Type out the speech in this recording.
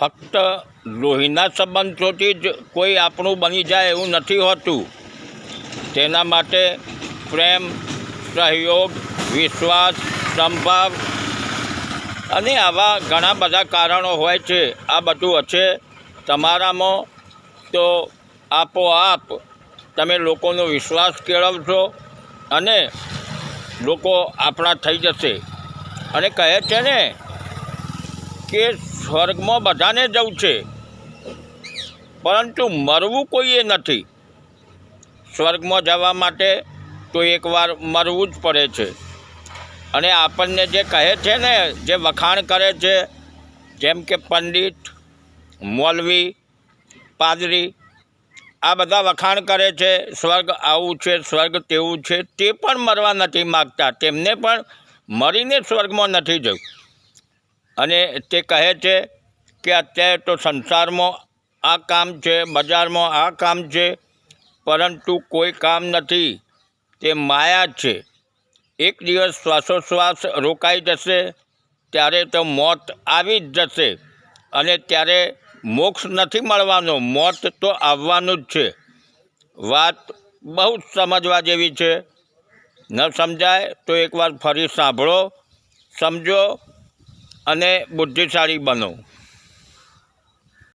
ફક્ત લોહીના સંબંધોથી જ કોઈ આપણું બની જાય એવું નથી હોતું. તેના માટે પ્રેમ, સહયોગ, વિશ્વાસ, સંભાવ અને આવા ઘણા બધા કારણો હોય છે. આ બધું હશે તમારામાં તો આપોઆપ તમે લોકોનો વિશ્વાસ કેળવશો અને લોકો આપણા થઈ જશે. અને કહે છે ને કે સ્વર્ગમાં બધાને જવું છે, પરંતુ મરવું કોઈએ નથી. સ્વર્ગમાં જવા માટે તો એકવાર મરવું જ પડે છે. અને આપણને જે કહે છે ને, જે વખાણ કરે છે, જેમ કે પંડિત, મૌલવી, પાદરી, આ બધા વખાણ કરે છે, સ્વર્ગ આવું છે, સ્વર્ગ તેવું છે, તે પણ મરવા નથી માગતા. તેમને પણ મરીને સ્વર્ગમાં નથી જવું. અને તે કહે છે કે અત્યારે તો સંસારમાં આ કામ છે, બજારમાં આ કામ છે, પરંતુ કોઈ કામ નથી, તે માયા જ છે. એક દિવસ શ્વાસોશ્વાસ રોકાઈ જશે ત્યારે તો મોત આવી જ જશે. અને ત્યારે મોક્ષ નથી મળવાનો, મોત તો આવવાનું જ છે. વાત બહુ જ સમજવા જેવી છે. ન સમજાય તો એકવાર ફરી સાંભળો, સમજો અને બુદ્ધિશાળી બનો.